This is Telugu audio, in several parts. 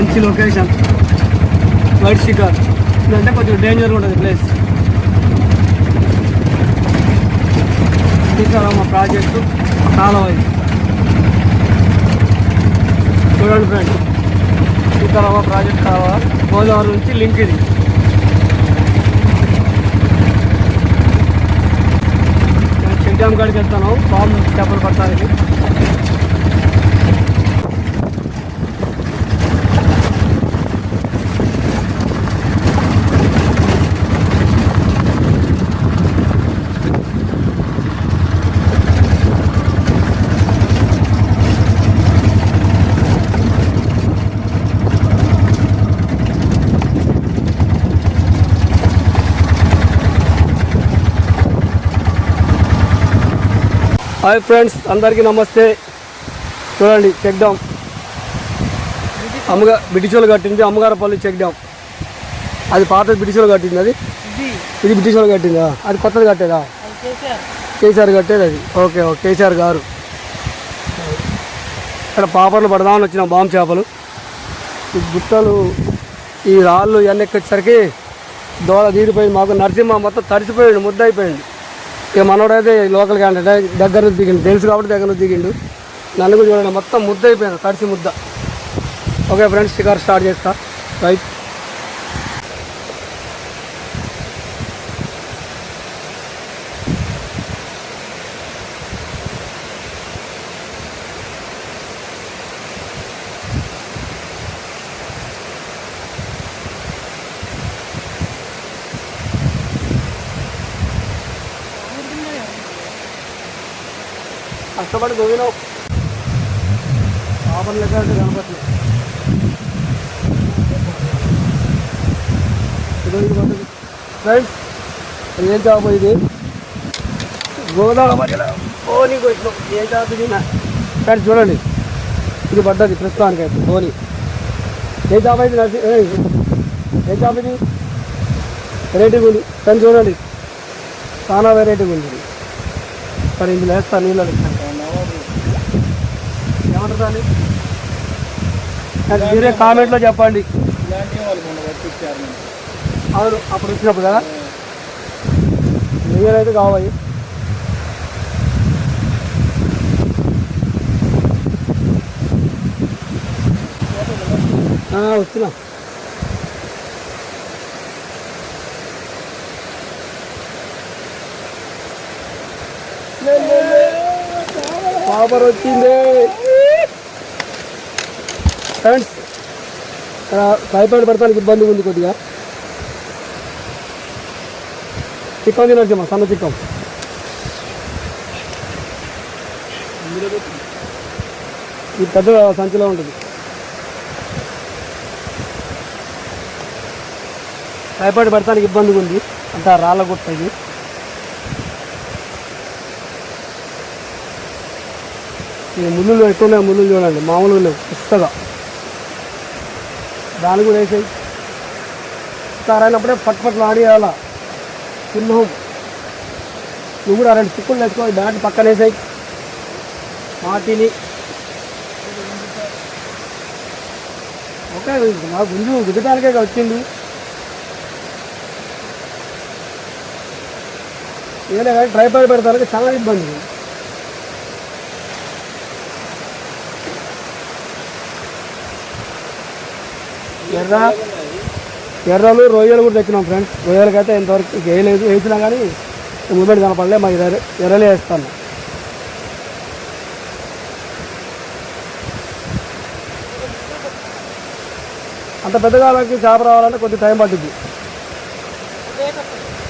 మంచి లొకేషన్ వైట్ షికార్. ఇదంటే కొంచెం డేంజర్గా ఉంటుంది ప్లేస్. సీతారామ ప్రాజెక్టు కాలువ ఇది. చూడండి ఫ్రెండ్స్, సీతారామ ప్రాజెక్ట్ కాలువ గోదావరి నుంచి లింక్ ఇది. చెక్ డ్యామ్ కాడికి వెళ్తాను బాంబు చేపలు పట్టడానికి. హాయ్ ఫ్రెండ్స్, అందరికీ నమస్తే. చూడండి చెక్ డ్యామ్ బ్రిటిష్ వాళ్ళు కట్టింది. అమ్మగారపల్లి చెక్ డ్యామ్. అది పాతది బ్రిటిష్ వాళ్ళు కట్టింది. అది ఇది బ్రిటిష్ వాళ్ళు కట్టిందా? అది కొత్తది కట్టేదా? కేసీఆర్ కట్టేది అది. ఓకే ఓకే, కేసీఆర్ గారు. ఇక్కడ పాపర్లు పడదామని వచ్చిన బాంబు చేపలు. ఈ గుట్టలు ఈ రాళ్ళు ఇవన్నీ ఎక్కేసరికి దోళ తీరిపోయింది. మాకు నరసింహ మొత్తం తడిసిపోయాడు, ముద్ద అయిపోయింది. ఇక మనోడైతే లోకల్ క్యాండిడేట్ దగ్గర నుంచి దిగిండు, తెలుసు కాబట్టి దగ్గర నుంచి దిగిండు. నన్ను కూడా చూడండి, మొత్తం ముద్ద అయిపోయింది, తడిసి ముద్ద. ఓకే ఫ్రెండ్స్, షికార్ స్టార్ట్ చేస్తా. రైట్. కష్టపడి దొంగినావు పాపం లెక్క కనపట్లేదు. ఫ్రెండ్స్, ఏం చేప ఇది? గోదావరి మధ్యలో ధోనికి వచ్చినాం. ఏం చేప ఇది? ఫ్రెండ్స్ చూడండి, ఇది పడ్డది ప్రస్తుతానికి అయితే ధోని. ఏ చేప ఇది? ఏ చేప ఇది? వెరైటీగా ఉంది ఫ్రెండ్స్, చూడండి చాలా వెరైటీగా ఉంది. సరే ఇందులో వేస్తాను నీళ్ళు. ఏమంటుందండి? మీరే కామెంట్లో చెప్పండి. అవును, అప్పుడు వచ్చినప్పుడు కదా. నీళ్ళైతే కావాలి. వస్తున్నా. పాపర్ వచ్చింది ఫ్రెండ్స్. భయపడి పడతానికి ఇబ్బంది ఉంది కొద్దిగా. చిక్కం తినొచ్చామా, సన్న చిక్కం. ఈ పెద్ద సంచిలో ఉంటుంది. భయపడి పడతానికి ఇబ్బందిగా ఉంది అంటే రాళ్ళ గుట్ట ఇది. ముళ్ళు ఎక్కువ ముళ్ళు చూడండి, మామూలుగా లేవు, పుస్తగా. దాన్ని కూడా వేసాయి. అయినప్పుడే పట్టుపట్లు ఆడియాల సింహం. నువ్వు కూడా 2 చిక్కులు వేసుకో, దాటి పక్కన వేసాయి మాటిని. ఓకే, మా గుంజు గుద్దటానికే వచ్చింది. ఏదైనా కానీ ట్రైపాడ్ పెడతానికి చాలా ఇబ్బంది. ఎర్రలు రొయ్యలు కూడా తెచ్చినాం ఫ్రెండ్స్. రొయ్యలకైతే ఇంతవరకు వేయలేదు, వేసినా కానీ మూమెంట్ కనపడలే. మా ఎర్రలే వేస్తాను. అంత పెద్ద కాలంకి చేప రావాలంటే కొద్దిగా టైం పడుతుంది.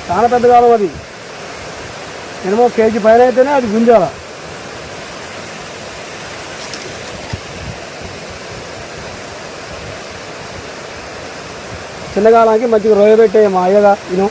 చాలా పెద్ద కాలం అది. మినిమం కేజీ పైన అయితేనే అది గుంజాల. చిన్నకాలానికి మంచిగా రొయ్య పెట్టే మా అయ్యగా నేను.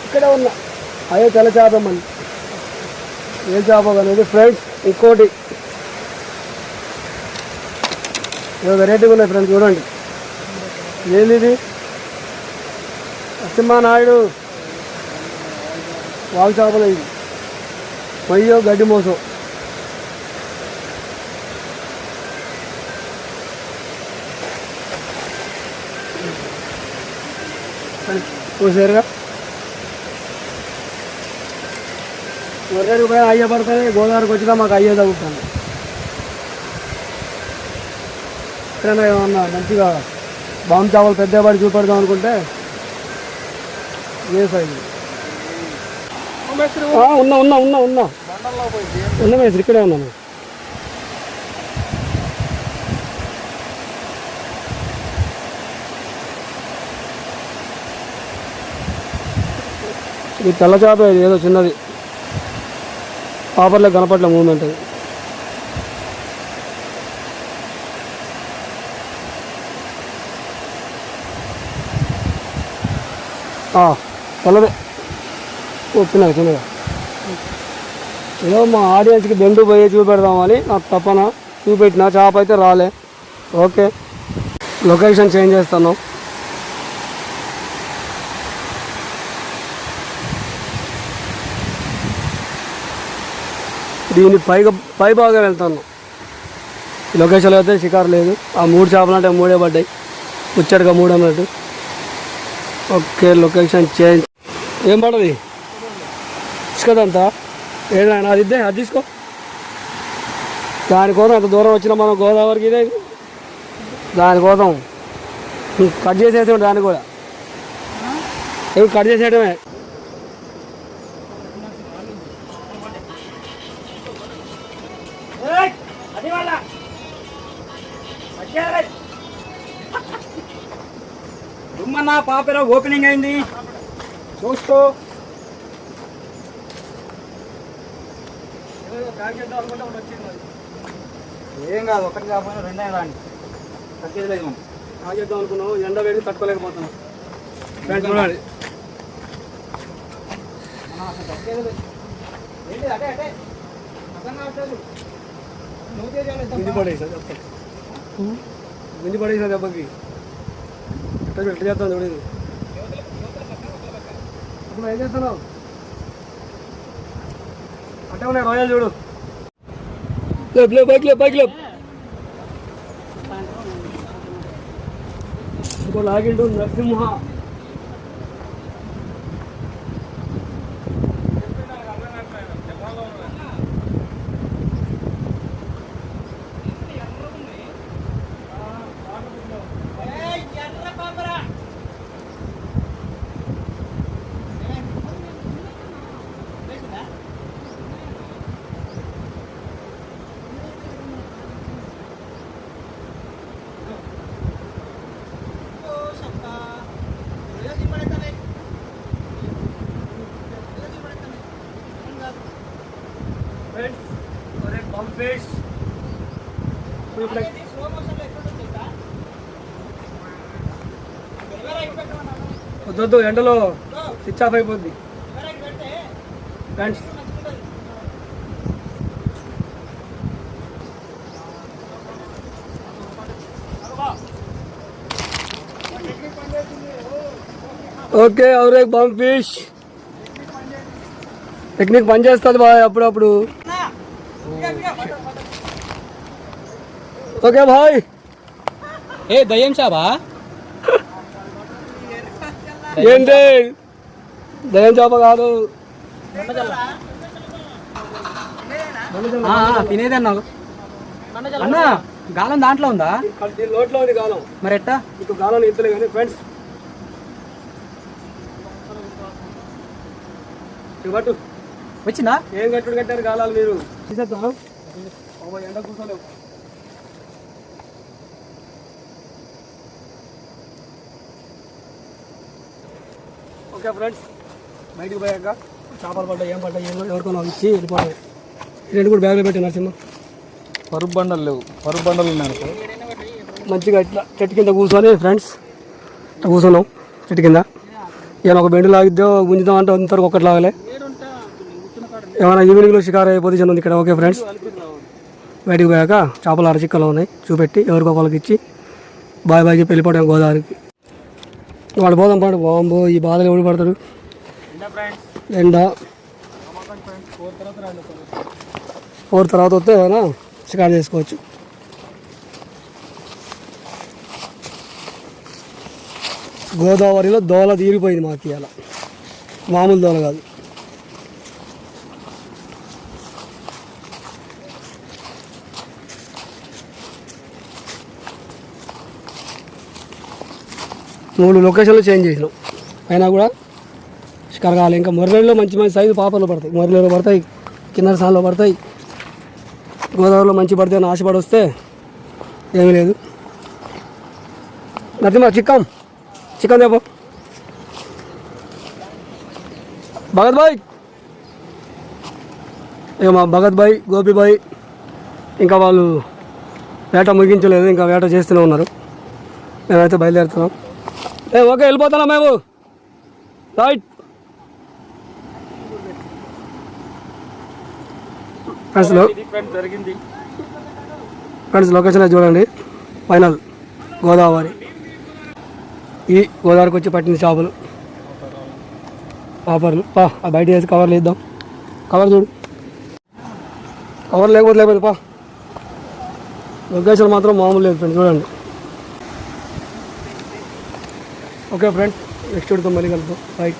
ఇక్కడే ఉన్నా అయ్యో తెల్ల చేప మళ్ళీ ఏం చేప అనేది ఫ్రెండ్స్. ఇంకోటి ఏదో వెరైటీగా ఉన్నాయి ఫ్రెండ్స్, చూడండి. ఏంది ఇది? నరసింహానాయుడు వాగు చేపలు ఇది. మొయ్యో గడ్డి మోసం. చూసారుగా 20 రూపాయలు అయ్యే పడుతుంది. గోదావరికి వచ్చినా మాకు అయ్యే తగ్గుతుంది. ఎక్కడైనా ఏమన్నా మంచిగా బాంబు చేపలు పెద్ద పడి చూపెడదాం అనుకుంటే ఏ సైజు ఉన్నా ఉన్నా ఉన్నా ఉన్నా ఉన్నా మేస్త్రి, ఇక్కడే ఉన్నాను. ఇది తెల్ల చేప, ఇది ఏదో చిన్నది పాపర్లో కనపట్ల మూమెంట్. అది తెల్లదే చిన్నగా చిన్నగా. ఏదో మా ఆడియన్స్కి బెండు పోయి చూపెడదామని నాకు తప్పన చూపెట్టిన. చేప అయితే రాలే. ఓకే, లొకేషన్ చేంజ్ చేస్తాను. దీని పై బాగా వెళ్తాను. ఈ లొకేషన్లో అయితే షికారు లేదు. ఆ 3 చేపలు అంటే 3 పడ్డాయి, ముచ్చటగా 3 అన్నట్టు. Okay, location change. ఏం పడది ఇసుకదంతా ఏదైనా అది ఇద్దే, అది తీసుకో. దానికోసం అంత దూరం వచ్చినా మనం గోదావరికి. ఇదే దానికోసం కట్ చేసేసాం. దాన్ని కూడా కట్ చేసేయడమే. దుమ్మన్నా పాపరా ఓపెనింగ్ అయింది చూస్తూ. ఏం కాదు, ఒకటి కాకపోయినా 2 అయినా రాండి. తగ్గేది లేదు. మనం ఆగేద్దాం అనుకున్నావు, ఎండ వేడి తట్టుకోలేకపోతున్నాం. చూడాలి తగ్గేది లేదు. ఏంటి అటే అటే అర్థం కావట్లేదు. ముందు పడేసా ముందు పడేసా దెబ్బకి ఎట్లా చేస్తాను చూడేది. అప్పుడు ఏం చేస్తున్నావు? అంటే ఉన్నాయి రాయల్ చూడు. బైక్ బైక్ ఇంకో లాగిండు నరసింహ. వద్దు, ఎండలో స్విచ్ ఆఫ్ అయిపోద్ది ఫ్రెండ్స్. ఓకే, और एक बम फिश టెక్నిక్ పనిచేస్తుంది బాయ్ అప్పుడప్పుడు. Okay boy. ఏ దయ్యం చాపా ఏంటి? దయ్యం చేప కాదు, తినేది అన్నావు అన్న. గాలం దాంట్లో ఉందా? నోట్లో ఉంది గాలం. మరి ఎట్టా? మీకు గాలం ఇంతలే కానీ ఫ్రెండ్స్. ఇవ్వటు వచ్చిందా? ఏం కట్టుడు కట్టారు గాలాలు మీరు? తీసేద్దాం. ఎండ కూర్చోలేవు. ఓకే ఫ్రెండ్స్, బయటికి పోయాక చేపలు పడ్డాయి, ఏం పడ్డాయి, ఎవరికో ఇచ్చి వెళ్ళిపోయాయి. రెండు కూడా బ్యాగ్లో పెట్టి నరసింహ. పరుపు బండలు లేవు, పరుపు బండలు ఉన్నాయి. మంచిగా ఇట్లా చెట్టు కింద కూర్చొని ఫ్రెండ్స్ కూర్చున్నాం చెట్టు కింద. ఏమైనా ఒక బెండు లాగిద్దో గుంజుదాం అంటే అంతవరకు ఒక్కటి లాగలే. ఏమైనా ఈవినింగ్లో షికారు అయ్యే పొజిషన్ ఉంది ఇక్కడ. ఓకే ఫ్రెండ్స్, బయటికి పోయాక చేపలు అరచిక్కలో ఉన్నాయి చూపెట్టి ఎవరికో వాళ్ళకి ఇచ్చి బాయ్ బాయ్ చెప్పి వెళ్ళిపోవడం గోదావరికి. వాడు పోదాం పాడు. బాంబో ఈ బాధలు ఎవడు పడతాడు. ఎండ 4 తర్వాత వస్తే ఏమైనా షికారు చేసుకోవచ్చు. గోదావరిలో దోల తీరిపోయింది మాకు ఇవాళ, మామూలు దోల కాదు. మూడు లొకేషన్లు చేంజ్ చేసినాం అయినా కూడా షికారు కావాలి. ఇంకా మొరలేలో మంచి మంచి సైజు పాపర్లు పడతాయి, మొరలేలో పడతాయి, కిన్నర సాన్లో పడతాయి. గోదావరిలో మంచి పడితే అని ఆశపడి వస్తే ఏమీ లేదు. నరసింహ చికెన్ దేపో. భగత్ భాయ్, ఇక మా భగత్ భాయ్, గోపి భాయ్ ఇంకా వాళ్ళు వేట ముగించలేదు, ఇంకా వేట చేస్తూనే ఉన్నారు. మేమైతే బయలుదేరుతున్నాం. ఓకే వెళ్ళిపోతున్నాం మేము. రైట్ ఫ్రెండ్స్, లొకేషన్ చూడండి. ఫైనల్ గోదావరి. ఈ గోదావరికి వచ్చి పట్టిన చేపలు పాపర్లు. బయట వేసి కవర్లు వేద్దాం. కవర్ చూడు, కవర్ లేకపోతే పా. లొకేషన్ మాత్రం మామూలు లేదు ఫ్రెండ్స్, చూడండి. ఓకే ఫ్రెండ్స్, నెక్స్ట్ వీడియోతో మళ్ళీ కలుద్దాం. బాయ్.